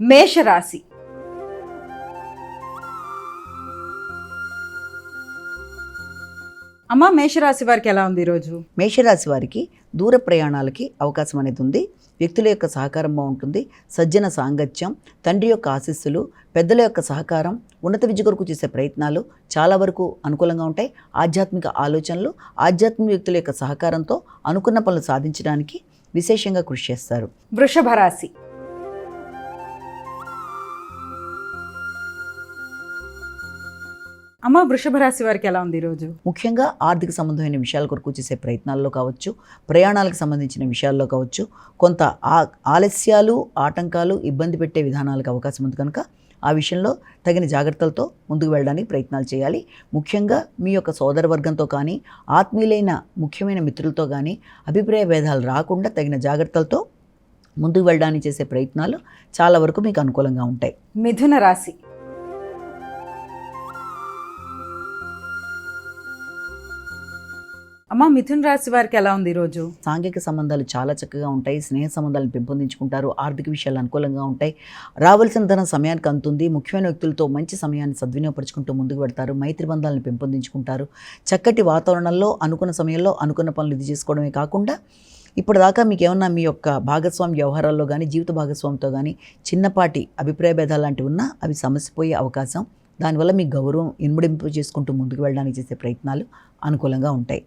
మేషరాశి. అమ్మ, మేషరాశి వారికి ఎలా ఉంది ఈరోజు? మేషరాశి వారికి దూర ప్రయాణాలకి అవకాశం అనేది ఉంది. వ్యక్తుల యొక్క సహకారం బాగుంటుంది. సజ్జన సాంగత్యం, తండ్రి యొక్క ఆశీస్సులు, పెద్దల యొక్క సహకారం, ఉన్నత విద్య కొరకు చేసే ప్రయత్నాలు చాలా వరకు అనుకూలంగా ఉంటాయి. ఆధ్యాత్మిక ఆలోచనలు, ఆధ్యాత్మిక వ్యక్తుల యొక్క సహకారంతో అనుకున్న పనులు సాధించడానికి విశేషంగా కృషి చేస్తారు. వృషభ రాశి. అమ్మ, వృషభ రాశి వారికి ఎలా ఉంది ఈరోజు? ముఖ్యంగా ఆర్థిక సంబంధమైన విషయాల కొరకు చేసే ప్రయత్నాల్లో కావచ్చు, ప్రయాణాలకు సంబంధించిన విషయాల్లో కావచ్చు, కొంత ఆలస్యాలు, ఆటంకాలు, ఇబ్బంది పెట్టే విధానాలకు అవకాశం ఉంది కనుక ఆ విషయంలో తగిన జాగ్రత్తలతో ముందుకు వెళ్ళడానికి ప్రయత్నాలు చేయాలి. ముఖ్యంగా మీ యొక్క సోదర వర్గంతో కానీ, ఆత్మీయులైన ముఖ్యమైన మిత్రులతో కానీ అభిప్రాయ భేదాలు రాకుండా తగిన జాగ్రత్తలతో ముందుకు వెళ్ళడానికి చేసే ప్రయత్నాలు చాలా వరకు మీకు అనుకూలంగా ఉంటాయి. మిథున రాశి. అమ్మ, మిథున రాశి వారికి ఎలా ఉంది ఈరోజు? సాంఘిక సంబంధాలు చాలా చక్కగా ఉంటాయి. స్నేహ సంబంధాలను పెంపొందించుకుంటారు. ఆర్థిక విషయాలు అనుకూలంగా ఉంటాయి. రావాల్సిన ధనం సమయానికి అందుతుంది. ముఖ్యమైన వ్యక్తులతో మంచి సమయాన్ని సద్వినియోగపరుచుకుంటూ ముందుకు పెడతారు. మైత్రి బంధాలను పెంపొందించుకుంటారు. చక్కటి వాతావరణంలో అనుకున్న సమయంలో అనుకున్న పనులు ఇది చేసుకోవడమే కాకుండా ఇప్పటిదాకా మీకు ఏమన్నా మీ యొక్క భాగస్వామి వ్యవహారాల్లో కానీ, జీవిత భాగస్వామితో కానీ చిన్నపాటి అభిప్రాయ భేదాలు లాంటివి ఉన్నా అవి సమసిపోయే అవకాశం. దానివల్ల మీ గౌరవం ఇనుమడింపు చేసుకుంటూ ముందుకు వెళ్ళడానికి చేసే ప్రయత్నాలు అనుకూలంగా ఉంటాయి.